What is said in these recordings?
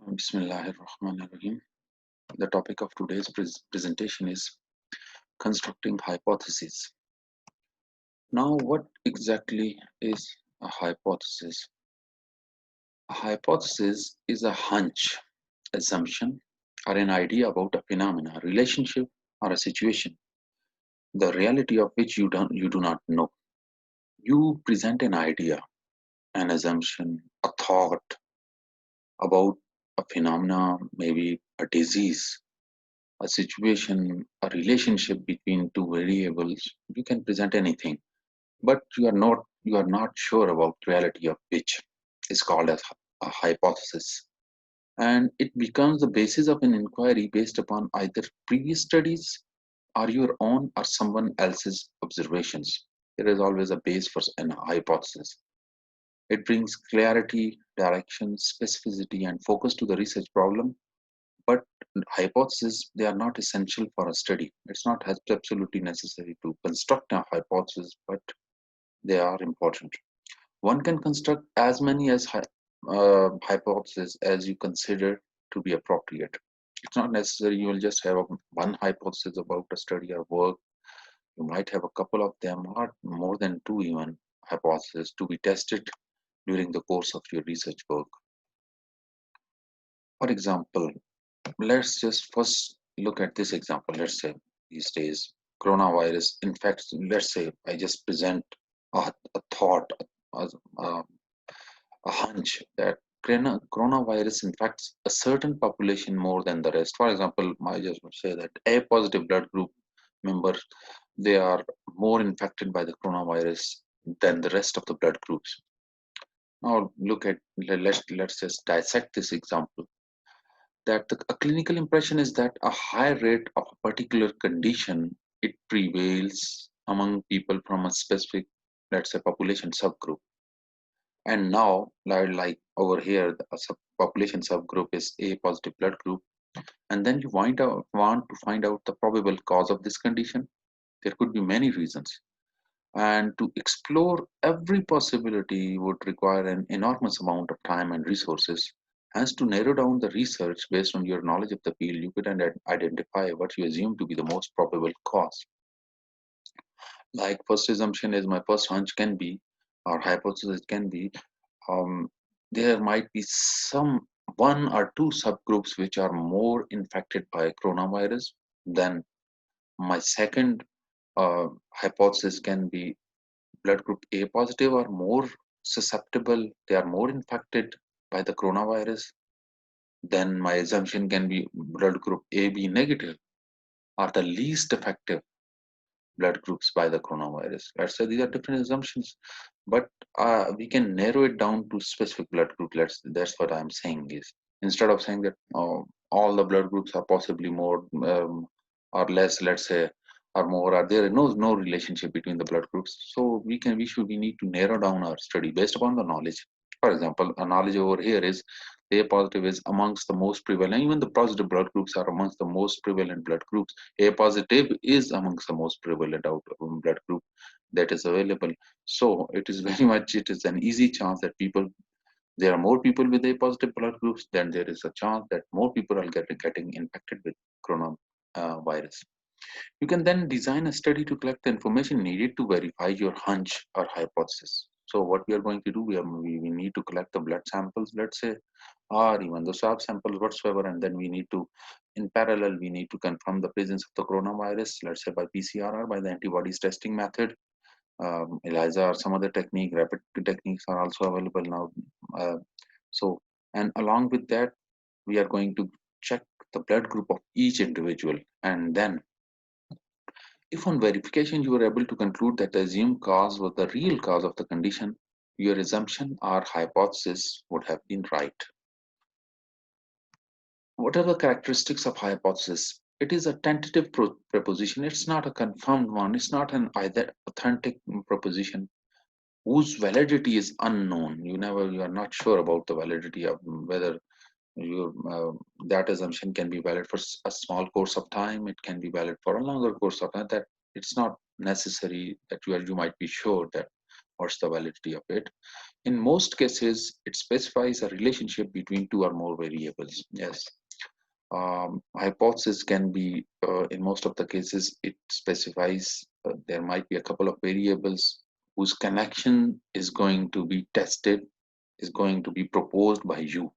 Bismillahirrahmanirrahim. The topic of today's presentation is constructing hypotheses. Now, what exactly is a hypothesis? A hypothesis is a hunch, assumption, or an idea about a phenomena, relationship, or a situation, the reality of which you do not know. You present an idea, an assumption, a thought about a phenomena, maybe a disease, a situation, a relationship between two variables. You can present anything, but you are not sure about reality of which is called as a hypothesis, and it becomes the basis of an inquiry based upon either previous studies or your own or someone else's observations. There is always a base for an hypothesis. It brings clarity, direction, specificity, and focus to the research problem. But hypotheses, they are not essential for a study. It's not absolutely necessary to construct a hypothesis, but they are important. One can construct as many as hypotheses as you consider to be appropriate. It's not necessary you will just have one hypothesis about a study or work. You might have a couple of them, or more than two even hypotheses to be tested during the course of your research work. For example, let's just first look at this example. Let's say these days coronavirus infects. Let's say I just present a thought, a, a, a hunch that coronavirus infects a certain population more than the rest. For example, I just would say that A positive blood group members, they are more infected by the coronavirus than the rest of the blood groups. Now look at let's just dissect this example. That a clinical impression is that a high rate of a particular condition, it prevails among people from a specific, let's say, population subgroup. And now, like over here, the population subgroup is A positive blood group, and then you want to find out the probable cause of this condition. There could be many reasons, and to explore every possibility would require an enormous amount of time and resources. As to narrow down the research based on your knowledge of the field, you could identify what you assume to be the most probable cause. Like first assumption is my first hunch can be, or hypothesis can be, um, there might be some one or two subgroups which are more infected by coronavirus than my second hypothesis can be blood group A positive are more susceptible, they are more infected by the coronavirus, then my assumption can be blood group AB negative are the least effective blood groups by the coronavirus. Let's say these are different assumptions, but we can narrow it down to specific blood group. That's what I'm saying is instead of saying that all the blood groups are possibly more or less, let's say, or more, are there no relationship between the blood groups. So we need to narrow down our study based upon the knowledge. For example, a knowledge over here is A positive is amongst the most prevalent. Even the positive blood groups are amongst the most prevalent blood groups. A positive is amongst the most prevalent out blood group that is available. So it is very much, it is an easy chance that there are more people with A positive blood groups, then there is a chance that more people are getting infected with coronavirus. You can then design a study to collect the information needed to verify your hunch or hypothesis. So what we are going to do, we need to collect the blood samples, let's say, or even the swab samples whatsoever, and then we need to, in parallel, we need to confirm the presence of the coronavirus, let's say by PCR or by the antibodies testing method. ELISA or some other technique, rapid techniques are also available now. Uh, so, and along with that, we are going to check the blood group of each individual, and then if on verification you were able to conclude that the assumed cause was the real cause of the condition, your assumption or hypothesis would have been right. What are the characteristics of hypothesis? It is a tentative proposition. It's not a confirmed one. It's not an either authentic proposition whose validity is unknown. You are not sure about the validity of whether your that assumption can be valid for a small course of time. It can be valid for a longer course of time. That it's not necessary that you might be sure that What's the validity of it? In most cases, it specifies a relationship between two or more variables. Yes. Hypothesis can be, in most of the cases, it specifies there might be a couple of variables whose connection is going to be tested, is going to be proposed by you.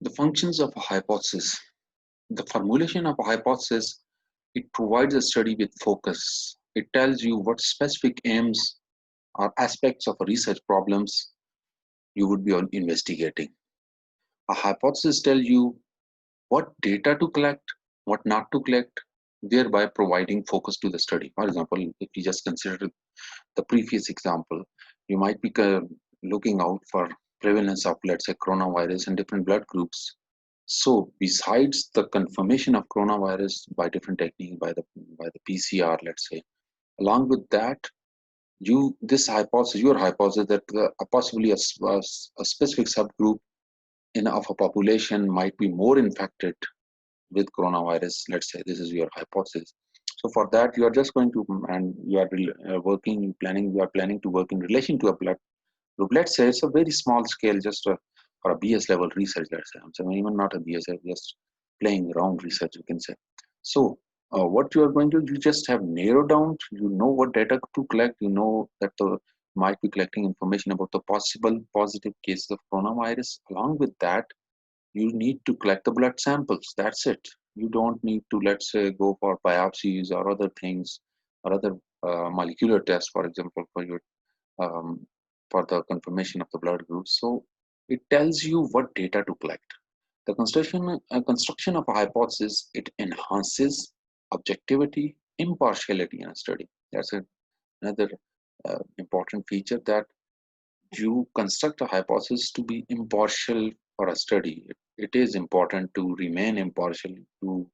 The functions of a hypothesis. The formulation of a hypothesis, it provides a study with focus. It tells you what specific aims or aspects of a research problems you would be investigating. A hypothesis tells you what data to collect, what not to collect, thereby providing focus to the study. For example, if you just consider the previous example, you might be looking out for prevalence of, let's say, coronavirus in different blood groups. So besides the confirmation of coronavirus by different techniques, by the PCR, let's say, along with that, your hypothesis that possibly a specific subgroup of a population might be more infected with coronavirus. Let's say this is your hypothesis. So for that, you are just going to, and you are you are planning to work in relation to a blood group. Let's say it's a very small scale, just for a BS level research. Let's say, so even not a BS, just playing around research, you can say. So what you are going to, you just have narrowed down. You know what data to collect. You know that might be collecting information about the possible positive cases of coronavirus. Along with that, you need to collect the blood samples. That's it. You don't need to, let's say, go for biopsies or other things or other molecular tests, for example, um, for the confirmation of the blood group. So it tells you what data to collect. The construction of a hypothesis, it enhances objectivity, impartiality in a study. That's another important feature, that you construct a hypothesis to be impartial for a study. It is important to remain impartial, to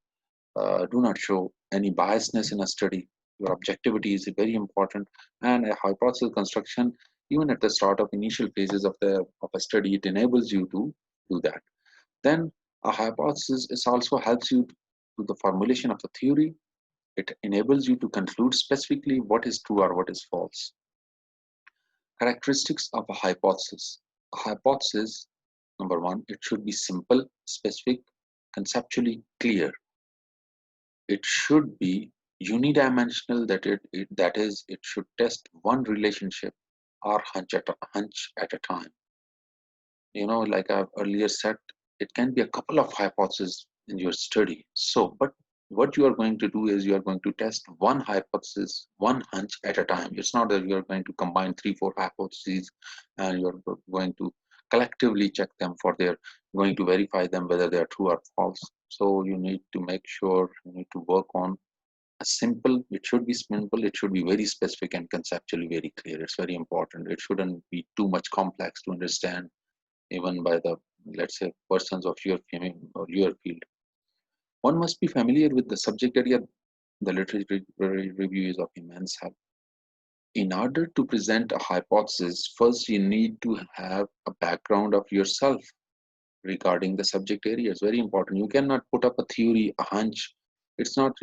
do not show any biasness in a study. Your objectivity is very important, and a hypothesis construction, even at the start of initial phases of a study, it enables you to do that. Then a hypothesis is also helps you to the formulation of the theory. It enables you to conclude specifically what is true or what is false. Characteristics of a hypothesis. A hypothesis, number one, it should be simple, specific, conceptually clear. It should be unidimensional, that is, it should test one relationship or hunch at a time. Like I've earlier said, it can be a couple of hypotheses in your study. So, but what you are going to do is you are going to test one hypothesis, one hunch at a time. It's not that you are going to combine 3, 4 hypotheses and you're going to collectively check them for their, going to verify them whether they are true or false. So you need to make sure, you need to work on a simple, it should be simple, it should be very specific and conceptually very clear. It's very important. It shouldn't be too much complex to understand even by the, let's say, persons of your field. One must be familiar with the subject area. The literature review is of immense help. In order to present a hypothesis, first you need to have a background of yourself regarding the subject area. It's very important. You cannot put up a theory, a hunch. It's not,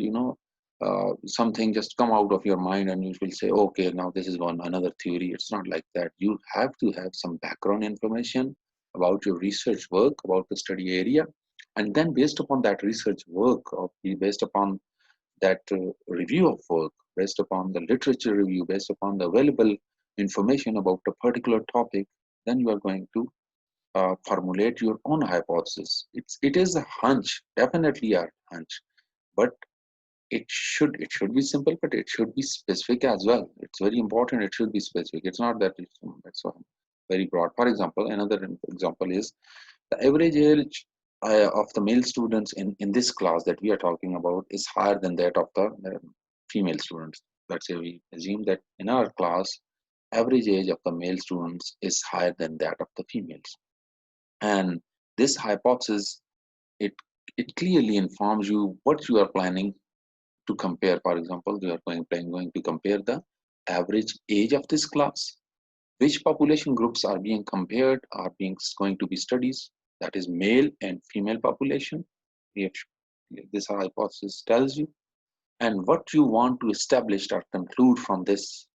something just come out of your mind and you will say, okay, now this is another theory. It's not like that. You have to have some background information about your research work, about the study area. And then based upon that research work, or based upon that review of work, based upon the literature review, based upon the available information about a particular topic, then you are going to formulate your own hypothesis. It is a hunch, definitely a hunch, but it should be simple, but it should be specific as well. It's very important. It should be specific. It's not that it's very broad. For example, another example is the average age of the male students in this class that we are talking about is higher than that of the female students. Let's say we assume that in our class, average age of the male students is higher than that of the females. And this hypothesis, it it clearly informs you what you are planning to compare. For example, you are going to compare the average age of this class. Which population groups are being compared, are being going to be studies, that is male and female population. If this hypothesis tells you, and what you want to establish or conclude from this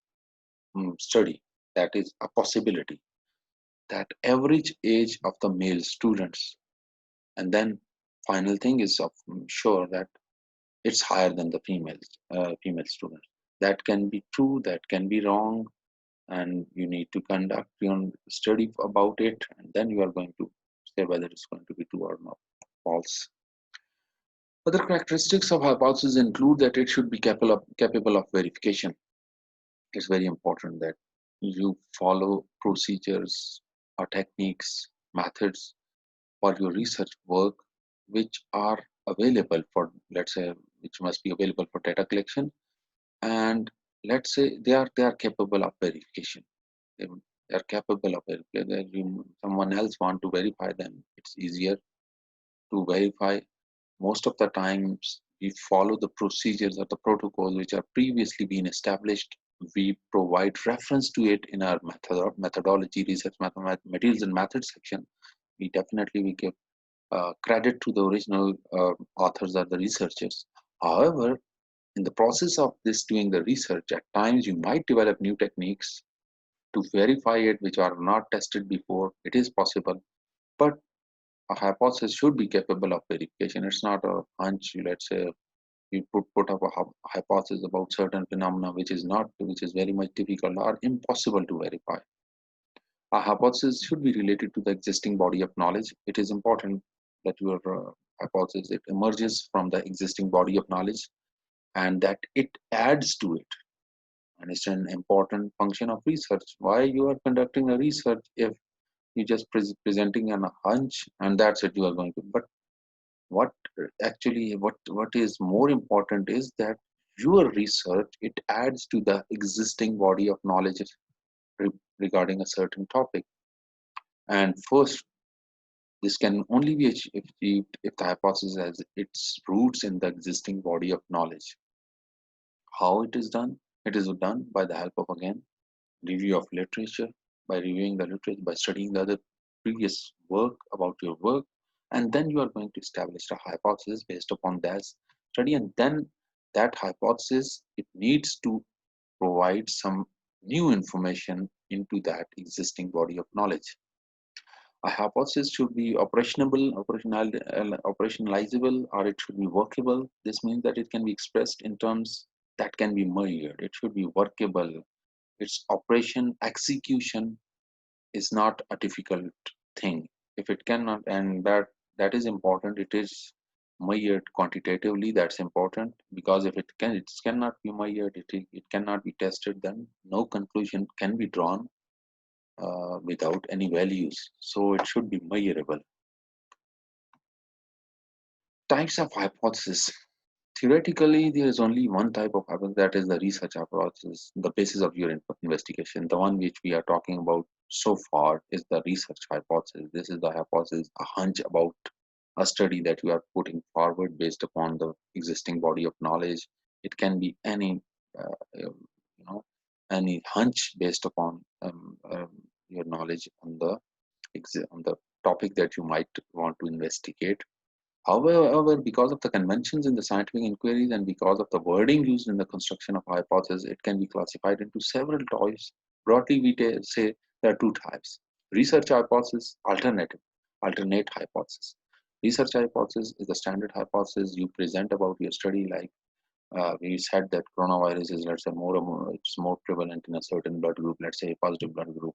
study, that is a possibility, that average age of the male students, and then final thing is of sure that it's higher than the female students. That can be true, that can be wrong, and you need to conduct your own study about it, and then you are going to say whether it's going to be true or not false. Other characteristics of hypothesis include that it should be capable of verification. It's very important that you follow procedures or techniques, methods for your research work, which are available for, let's say, which must be available for data collection, and let's say they are capable of verification. They, they are capable of verification. Someone else want to verify them, it's easier to verify. Most of the times we follow the procedures or the protocols which are previously been established. We provide reference to it in our methodology, research materials and methods section. We give credit to the original authors or the researchers. However, in the process of this doing the research, at times you might develop new techniques to verify it which are not tested before. It is possible, but a hypothesis should be capable of verification. It's not a hunch. Let's say you put up a hypothesis about certain phenomena which is very much difficult or impossible to verify. A hypothesis should be related to the existing body of knowledge. It is important that your hypothesis it emerges from the existing body of knowledge and that it adds to it. And it's an important function of research. Why you are conducting a research if you just presenting an hunch and that's it you are going to. But what what is more important is that your research it adds to the existing body of knowledge regarding a certain topic. And first, this can only be achieved if the hypothesis has its roots in the existing body of knowledge. How it is done? It is done by the help of, again, review of literature, by reviewing the literature, by studying the other previous work about your work, and then you are going to establish a hypothesis based upon that study, and then that hypothesis it needs to provide some new information into that existing body of knowledge. A hypothesis should be operationalizable, or it should be workable. This means that it can be expressed in terms that can be measured. It should be workable. Its operation execution is not a difficult thing. If it cannot, and that is important, it is measured quantitatively. That's important because if it cannot be measured, it cannot be tested. Then no conclusion can be drawn without any values. So it should be measurable. Types of hypothesis. Theoretically, there is only one type of hypothesis, that is the research hypothesis, the basis of your investigation. The one which we are talking about so far is the research hypothesis. This is the hypothesis, a hunch about a study that you are putting forward based upon the existing body of knowledge. It can be any, you know, any hunch based upon your knowledge on the topic that you might want to investigate. However, because of the conventions in the scientific inquiries and because of the wording used in the construction of hypothesis, it can be classified into several types. Broadly, we say there are two types: research hypothesis, alternate hypothesis. Research hypothesis is the standard hypothesis you present about your study. Like we said that coronavirus is, let's say, it's more prevalent in a certain blood group, let's say a positive blood group,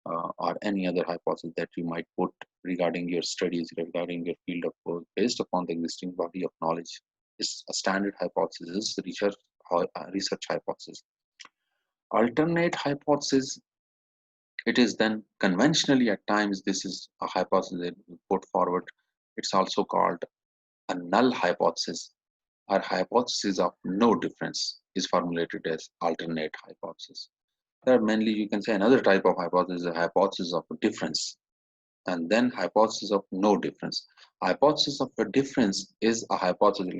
or any other hypothesis that you might put regarding your studies, regarding your field of work, based upon the existing body of knowledge, is a standard hypothesis, research hypothesis. Alternate hypothesis, it is then conventionally at times this is a hypothesis that we put forward. It's also called a null hypothesis, or hypothesis of no difference is formulated as alternate hypothesis. There are mainly, you can say, another type of hypothesis, a hypothesis of a difference, and then hypothesis of no difference. Hypothesis of a difference is a hypothesis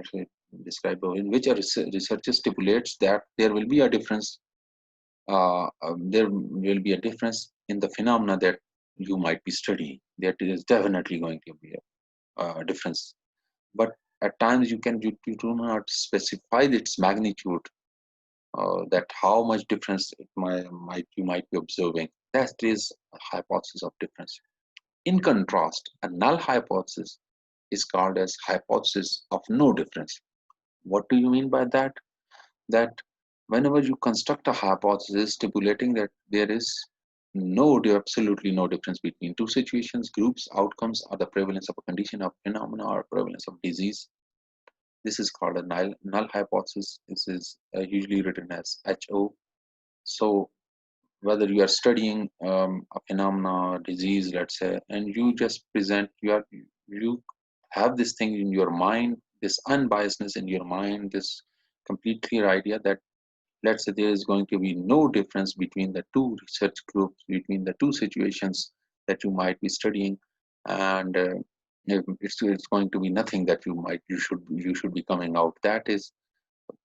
described in which a researcher stipulates that there will be a difference. There will be a difference in the phenomena that you might be studying. That is definitely going to be a difference. But at times you do not specify its magnitude that how much difference you might be observing. That is a hypothesis of difference. In contrast, a null hypothesis is called as hypothesis of no difference. What do you mean by that? That whenever you construct a hypothesis stipulating that there is absolutely no difference between two situations, groups, outcomes, or the prevalence of a condition of phenomena or prevalence of disease, this is called a null hypothesis. This is usually written as HO. So whether you are studying a phenomena, disease, let's say, and you just present, you have this thing in your mind, this unbiasedness in your mind, this complete clear idea that, let's say, there is going to be no difference between the two research groups, between the two situations that you might be studying, and it's going to be nothing that you should be coming out. That is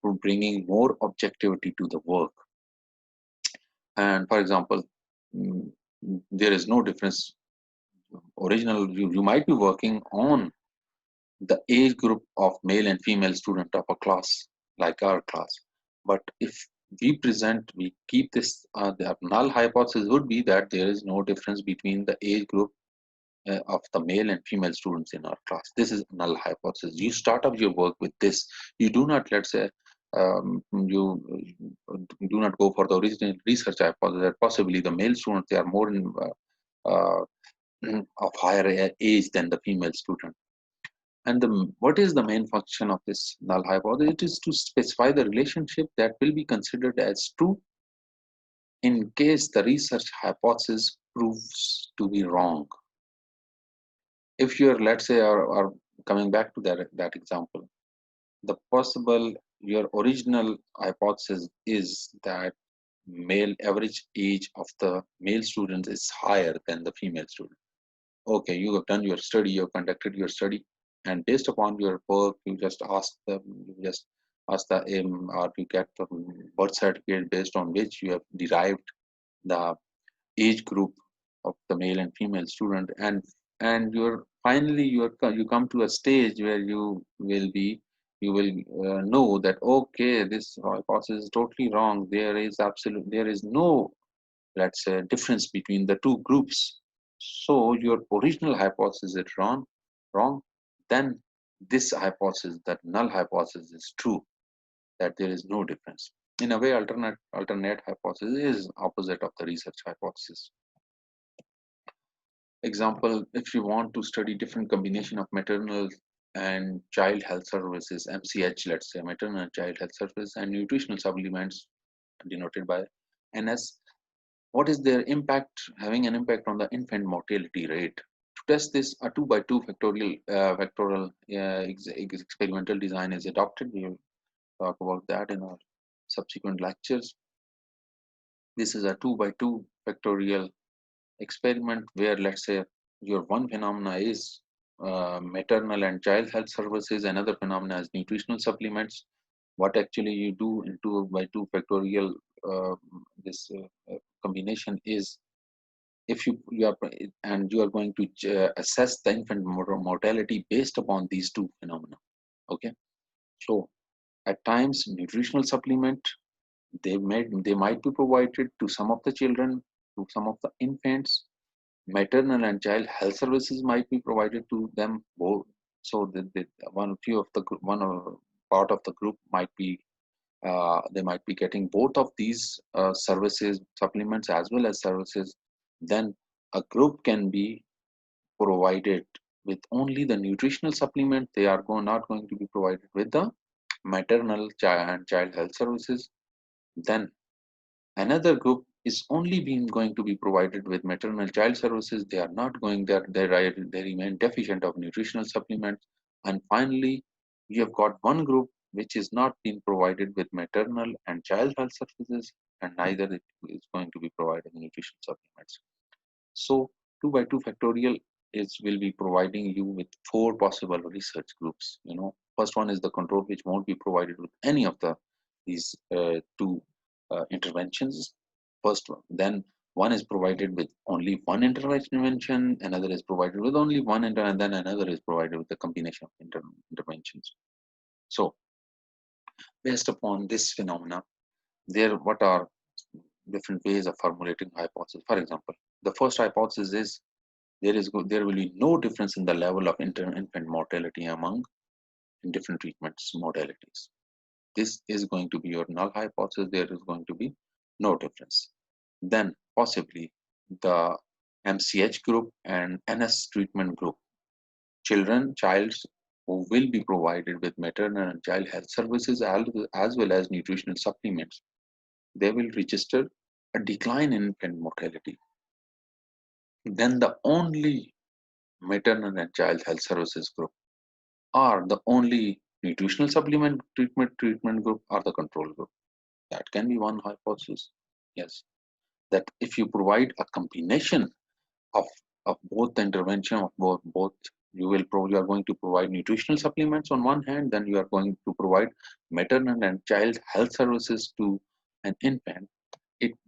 bringing more objectivity to the work. And for example, mm, there is no difference. You might be working on the age group of male and female student of a class like our class, but if we keep this, the null hypothesis would be that there is no difference between the age group of the male and female students in our class. This is null hypothesis. You start up your work with this. You do not, let's say, you do not go for the original research hypothesis that possibly the male students, they are more uh, of higher age than the female student. And what is the main function of this null hypothesis? It is to specify the relationship that will be considered as true in case the research hypothesis proves to be wrong. If you're, let's say, are coming back to that example, the possible, your original hypothesis is that male average age of the male student is higher than the female student. Okay, you have done your study, you have conducted your study, and based upon your work, you just ask the or you get the birth certificate based on which you have derived the age group of the male and female student, and you come to a stage where you will know that, okay, this hypothesis is totally wrong. There is no, let's say, difference between the two groups. So your original hypothesis is wrong. Then this hypothesis, that null hypothesis, is true, that there is no difference. In a way, alternate hypothesis is opposite of the research hypothesis. Example, if you want to study different combination of maternal and child health services, MCH, let's say, maternal and child health service, and nutritional supplements denoted by NS, what is their impact, having an impact on the infant mortality rate? To test this, a 2 by 2 factorial experimental design is adopted. We will talk about that in our subsequent lectures. This is a 2 by 2 factorial experiment where, let's say, your one phenomena is maternal and child health services, another phenomena is nutritional supplements. What actually you do in 2 by 2 factorial this combination is, if you are, and you are going to assess the infant mortality based upon these two phenomena. Okay, so at times nutritional supplement, they might be provided to some of the children, to some of the infants. Maternal and child health services might be provided to them both. So one part of the group might be, they might be getting both of these services, supplements as well as services. Then a group can be provided with only the nutritional supplement. They are not going to be provided with the maternal and child health services. Then another group is only being going to be provided with maternal child services. They are not going there. They remain deficient of nutritional supplements. And finally, you have got one group which is not being provided with maternal and child health services, and neither it is going to be provided nutritional supplements. So 2 by 2 factorial is will be providing you with four possible research groups. First one is the control, which won't be provided with any of these two interventions. First one. Then one is provided with only one intervention, another is provided with only one and then another is provided with a combination of interventions. So based upon this phenomena, There, what are different ways of formulating hypothesis? For example, the first hypothesis is there will be no difference in the level of infant mortality among different treatments modalities. This is going to be your null hypothesis. There is going to be no difference. Then possibly the MCH group and NS treatment group, child who will be provided with maternal and child health services as well as nutritional supplements, they will register a decline in infant mortality. Then the only maternal and child health services group are the only nutritional supplement treatment group or the control group. That can be one hypothesis. Yes, that if you provide a combination of both the intervention of both you are going to provide nutritional supplements on one hand, then you are going to provide maternal and child health services to an infant.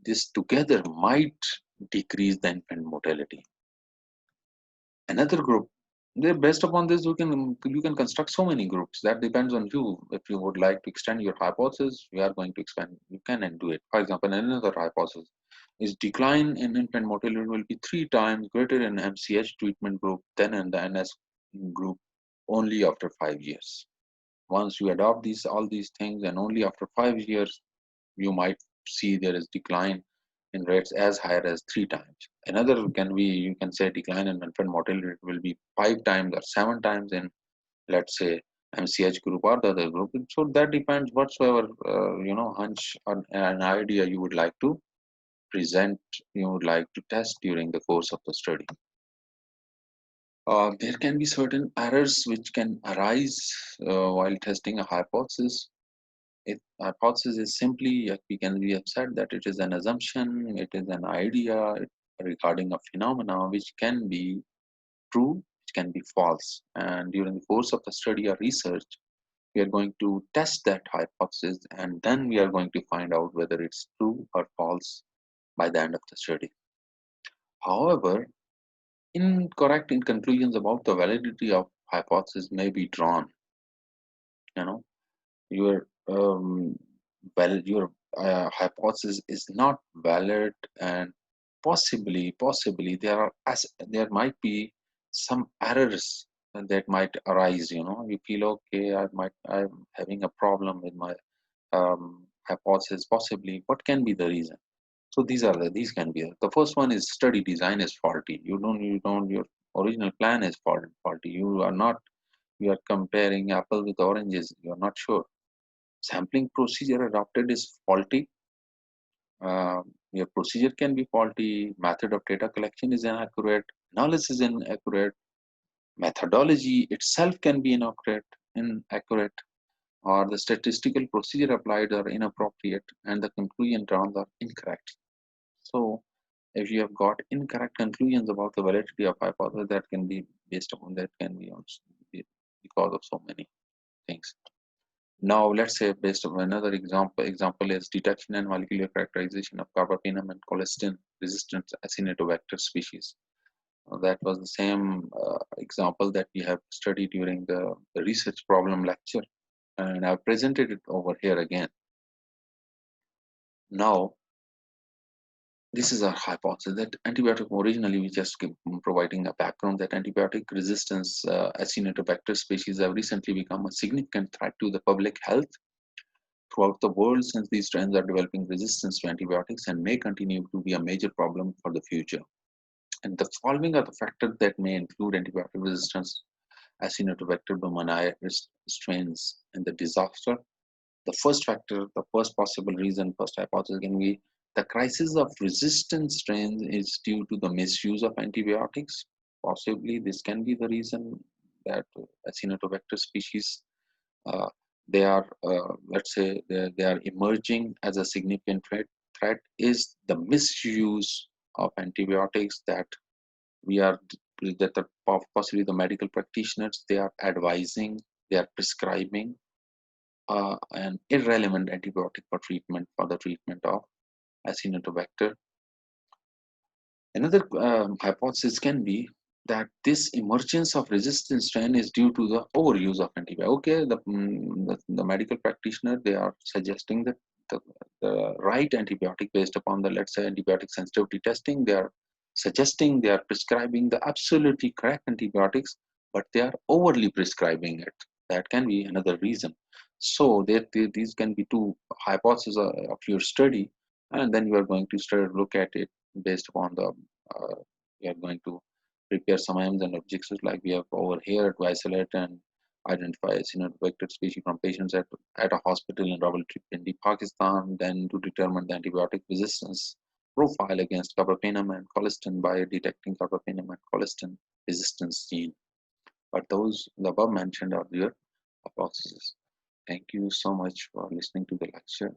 This together might decrease the infant mortality. Another group, based upon this you can construct so many groups. That depends on you. If you would like to extend your hypothesis, we are going to expand, you can and do it. For example, another hypothesis is decline in infant mortality will be 3 times greater in MCH treatment group than in the NS group only after 5 years. Once you adopt all these things, and only after 5 years you might see there is decline in rates as high as 3 times. Another can be, you can say, decline in infant mortality will be 5 times or 7 times in, let's say, MCH group or the other group. So that depends whatsoever hunch or an idea you would like to present, you would like to test during the course of the study. There can be certain errors which can arise while testing a hypothesis. Hypothesis is simply, we have said that it is an assumption, it is an idea regarding a phenomena which can be true, which can be false. And during the course of the study or research, we are going to test that hypothesis, and then we are going to find out whether it's true or false by the end of the study. However, incorrect in conclusions about the validity of hypothesis may be drawn. You know, your your hypothesis is not valid, and possibly there might be some errors that might arise. You feel, okay, I'm having a problem with my hypothesis. Possibly, what can be the reason? So these can be the first one is study design is faulty. Your original plan is faulty. You are comparing apple with oranges. You are not sure. Sampling procedure adopted is faulty. Your procedure can be faulty. Method of data collection is inaccurate. Analysis is inaccurate. Methodology itself can be inaccurate, or the statistical procedure applied are inappropriate, and the conclusion drawn are incorrect. So, if you have got incorrect conclusions about the validity of hypothesis, that can be based upon that can be also because of so many things. Now, let's say based on another example is detection and molecular characterization of carbapenem and colistin resistant Acinetobacter species. That was the same example that we have studied during the research problem lecture, and I've presented it over here again. Now, this is our hypothesis that antibiotic originally we just providing a background that antibiotic resistance Acinetobacter species have recently become a significant threat to the public health throughout the world, since these strains are developing resistance to antibiotics and may continue to be a major problem for the future. And the following are the factors that may include antibiotic resistance Acinetobacter baumannii strains in the disaster. The first factor, the first possible reason, first hypothesis can be the crisis of resistant strains is due to the misuse of antibiotics. Possibly this can be the reason that Acinetobacter species they are, let's say, they are emerging as a significant threat is the misuse of antibiotics that we are that possibly the medical practitioners they are advising, they are prescribing an irrelevant antibiotic for the treatment of Acinetobacter. Another hypothesis can be that this emergence of resistant strain is due to the overuse of antibiotics. Okay, the medical practitioner they are suggesting that the right antibiotic based upon the, let's say, antibiotic sensitivity testing. They are suggesting, they are prescribing the absolutely correct antibiotics, but they are overly prescribing it. That can be another reason. So these can be two hypotheses of your study, and then you are going to look at it based upon the you are going to prepare some aims and objectives like we have over here to isolate and identify vector species from patients at a hospital in Rawalpindi, Pakistan, then to determine the antibiotic resistance profile against carbapenem and colistin by detecting carbapenem and colistin resistance gene. But those the above mentioned are your hypotheses. Thank you so much for listening to the lecture.